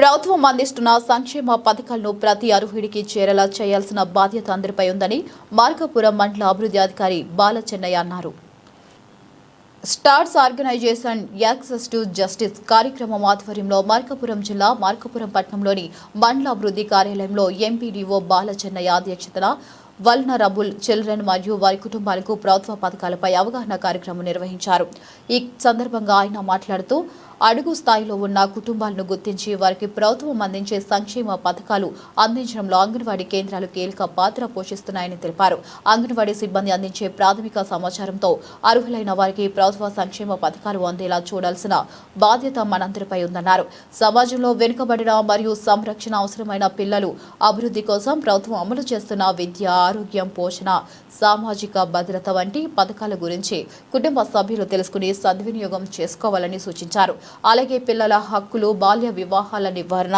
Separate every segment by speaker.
Speaker 1: ప్రభుత్వం అందిస్తున్న సంక్షేమ పథకాలను ప్రతి అర్హుడికి చేరేలా చేయాల్సిన బాధ్యత అందరిపై ఉందని మార్కాపురం మండల అభివృద్ధి అధికారి బాలచెన్నయ్య అన్నారు. Stars organization access to justice కార్యక్రమం ఆధ్వర్యంలో మార్కాపురం జిల్లా మార్కాపురం పట్టణంలోని మండల అభివృద్ధి కార్యాలయంలో ఎంపీడీఓ బాలచెన్నయ్య అధ్యక్షతన వల్నరబుల్ చిల్డ్రన్ మరియు వారి కుటుంబాలకు ప్రభుత్వ పథకాలపై అవగాహన కార్యక్రమం నిర్వహించారు. ఈ సందర్భంగా ఆయన మాట్లాడుతూ అడుగు స్థాయిలో ఉన్న కుటుంబాలను గుర్తించి వారికి ప్రభుత్వం అందించే సంక్షేమ పథకాలు అందించడంలో అంగన్వాడీ కేంద్రాలు కీలక పాత్ర పోషిస్తున్నాయని తెలిపారు. అంగన్వాడీ సిబ్బంది అందించే ప్రాథమిక సమాచారంతో అర్హులైన వారికి ప్రభుత్వ సంక్షేమ పథకాలు అందేలా చూడాల్సిన బాధ్యత మనందరిపై ఉందన్నారు. సమాజంలో వెనుకబడిన మరియు సంరక్షణ అవసరమైన పిల్లలు అభివృద్ధి కోసం ప్రభుత్వం అమలు చేస్తున్న విద్య, ఆరోగ్యం, పోషణ, సామాజిక భద్రత వంటి పథకాల గురించి కుటుంబ సభ్యులు తెలుసుకుని సద్వినియోగం చేసుకోవాలని సూచించారు. అలాగే పిల్లల హక్కులు, బాల్య వివాహాల నివారణ,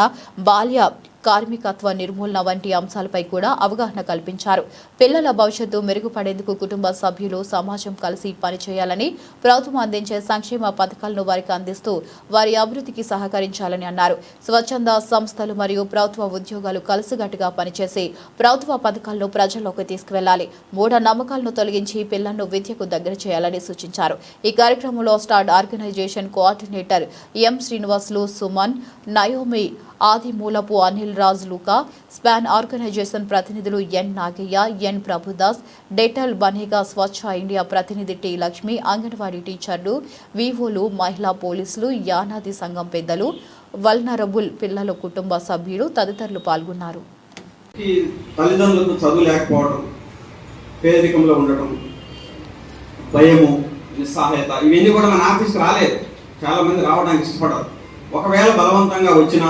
Speaker 1: బాల్య కార్మికత్వ నిర్మూలన వంటి అంశాలపై కూడా అవగాహన కల్పించారు. పిల్లల భవిష్యత్తు మెరుగుపడేందుకు కుటుంబ సభ్యులు, సమాజం కలిసి పనిచేయాలని, ప్రభుత్వం అందించే సంక్షేమ పథకాలను వారికి అందిస్తూ వారి అభివృద్ధికి సహకరించాలని అన్నారు. స్వచ్ఛంద సంస్థలు మరియు ప్రభుత్వ ఉద్యోగాలు కలిసికట్టుగా పనిచేసి ప్రభుత్వ పథకాలను ప్రజల్లోకి తీసుకువెళ్లాలి. మూఢ నమ్మకాలను తొలగించి పిల్లలను విద్యకు దగ్గర చేయాలని సూచించారు. ఈ కార్యక్రమంలో start organization coordinator M Srinivasulu, Suman, Naomi, Adimulapu Anil Raj, Luka, span organization ప్రతినిధులు N Nagaiah, N Prabhudas, Dettol Banega Swachh India ప్రతినిధి టి లక్ష్మి, అంగన్వాడీ టీచర్లు, వివోలు, మహిళా పోలీసులు, యానాది సంఘం పెద్దలు, వల్నరబుల్ పిల్లల కుటుంబ సభ్యులు తదితరులు పాల్గొన్నారు.
Speaker 2: తల్లిదండ్రులకు చదువు లేకపోవడం, పేదరికంలో ఉండటం, భయము, నిస్సహాయత ఇవన్నీ కూడా మన ఆఫీస్కి రాలేదు. చాలా మంది రావడానికి ఇష్టపడరు. ఒకవేళ బలవంతంగా వచ్చినా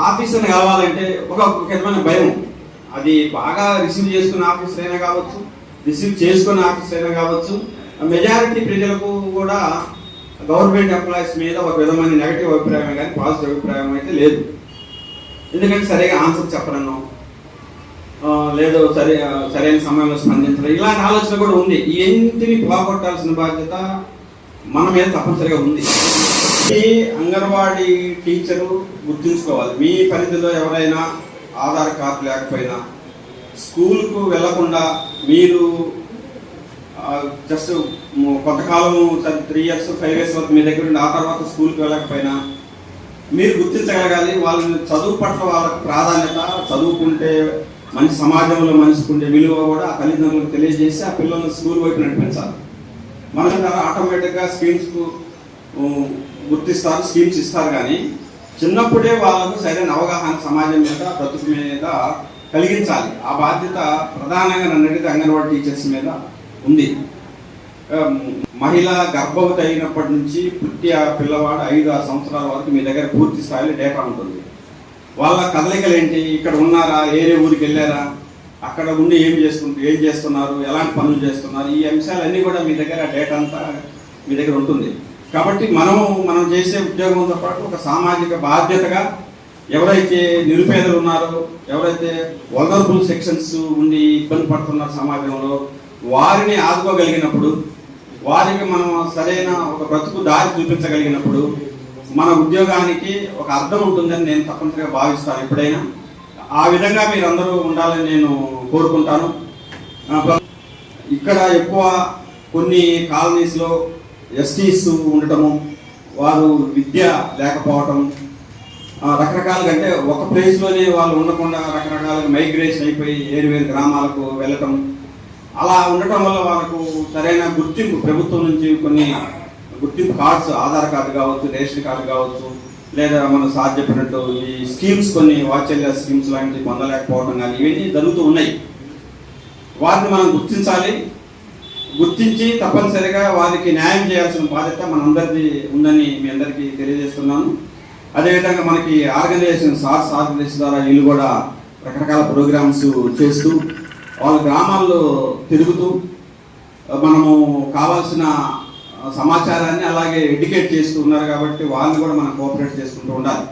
Speaker 2: ఆఫీసర్ని కలవాలంటే ఒక విధమైన భయం. అది బాగా రిసీవ్ చేసుకున్న ఆఫీసర్ అయినా కావచ్చు, రిసీవ్ చేసుకున్న ఆఫీసర్ అయినా కావచ్చు, మెజారిటీ ప్రజలకు కూడా గవర్నమెంట్ ఎంప్లాయీస్ మీద ఒక విధమైన నెగటివ్ అభిప్రాయం కానీ పాజిటివ్ అభిప్రాయం అయితే లేదు. ఎందుకంటే సరిగా ఆన్సర్ చెప్పడను, లేదు సరైన సమయంలో స్పందించడం, ఇలాంటి ఆలోచన కూడా ఉంది. ఇవన్నిటిని పోగొట్టాల్సిన బాధ్యత మన మీద తప్పనిసరిగా ఉంది. అంగన్వాడీ టీచరు గుర్తుంచుకోవాలి. మీ పరిధిలో ఎవరైనా ఆధార్ కార్డు లేకపోయినా స్కూల్కు వెళ్లకుండా మీరు జస్ట్ కొంతకాలం 3 years 5 years వరకు మీ దగ్గర ఉండి ఆ తర్వాత స్కూల్కి వెళ్ళకపోయినా మీరు గుర్తించగలగాలి. వాళ్ళని చదువు పట్ల వాళ్ళకు ప్రాధాన్యత, చదువుకుంటే మంచి సమాజంలో మనిషికుండే విలువ కూడా ఆ తల్లిదండ్రులకు తెలియజేసి ఆ పిల్లల్ని స్కూల్ వైపు నడిపించాలి. మన ఆటోమేటిక్గా స్కీమ్స్కు గుర్తిస్తారు, స్కీమ్స్ ఇస్తారు. కానీ చిన్నప్పుడే వాళ్ళకు సరైన అవగాహన సమాజం మీద, బ్రతుకు మీద కలిగించాలి. ఆ బాధ్యత ప్రధానంగా నన్ను అడిగితే అంగన్వాడీ టీచర్స్ మీద ఉంది. మహిళ గర్భవతి అయినప్పటి నుంచి పుట్టి ఆ పిల్లవాడు 5-6 సంవత్సరాల వరకు మీ దగ్గర పూర్తి స్థాయిలో డేటా ఉంటుంది. వాళ్ళ కదలికలు ఏంటి, ఇక్కడ ఉన్నారా, ఏరే ఊరికి వెళ్ళారా, అక్కడ ఉండి ఏం చేస్తున్నారు, ఎలాంటి పనులు చేస్తున్నారు, ఈ అంశాలన్నీ కూడా మీ దగ్గర డేటా అంతా మీ దగ్గర ఉంటుంది. కాబట్టి మనం చేసే ఉద్యోగంతో పాటు ఒక సామాజిక బాధ్యతగా ఎవరైతే నిరుపేదలు ఉన్నారో, ఎవరైతే వల్నరబుల్ సెక్షన్స్ ఉండి ఇబ్బంది పడుతున్నారు సమాజంలో, వారిని ఆదుకోగలిగినప్పుడు, వారికి మనం సరైన ఒక బ్రతుకు దారి చూపించగలిగినప్పుడు మన ఉద్యోగానికి ఒక అర్థం ఉంటుందని నేను తప్పనిసరిగా భావిస్తాను. ఎప్పుడైనా ఆ విధంగా మీరందరూ ఉండాలని నేను కోరుకుంటాను. ఇక్కడ ఎక్కువ కొన్ని కాలనీస్లో ఎస్టీస్ ఉండటము, వారు విద్య లేకపోవటం, రకరకాలుగా అంటే ఒక ప్లేస్లోనే వాళ్ళు ఉండకుండా రకరకాలుగా మైగ్రేషన్ అయిపోయి వేరు గ్రామాలకు వెళ్ళటం, అలా ఉండటం వల్ల వాళ్ళకు సరైన గుర్తింపు ప్రభుత్వం నుంచి కొన్ని గుర్తింపు కార్డ్స్, ఆధార్ కార్డు కావచ్చు, రేషన్ కార్డు కావచ్చు, లేదా మనం సార్ చెప్పినట్టు ఈ స్కీమ్స్, కొన్ని వాత్సల్య స్కీమ్స్ లాంటివి పొందలేకపోవడం కానీ ఇవన్నీ జరుగుతూ ఉన్నాయి. వాటిని మనం గుర్తించాలి. గుర్తించి తప్పనిసరిగా వారికి న్యాయం చేయాల్సిన బాధ్యత మనందరిది ఉందని మీ అందరికీ తెలియజేస్తున్నాను. అదేవిధంగా మనకి ఆర్గనైజేషన్ సార్స్ ఆర్గనైజేషన్ ద్వారా వీళ్ళు కూడా రకరకాల ప్రోగ్రామ్స్ చేస్తూ వాళ్ళ గ్రామాల్లో తిరుగుతూ మనము కావాల్సిన సమాచారాన్ని అలాగే ఎడ్యుకేట్ చేస్తూ ఉన్నారు. కాబట్టి వాళ్ళని కూడా మనం కోఆపరేట్ చేసుకుంటూ ఉండాలి.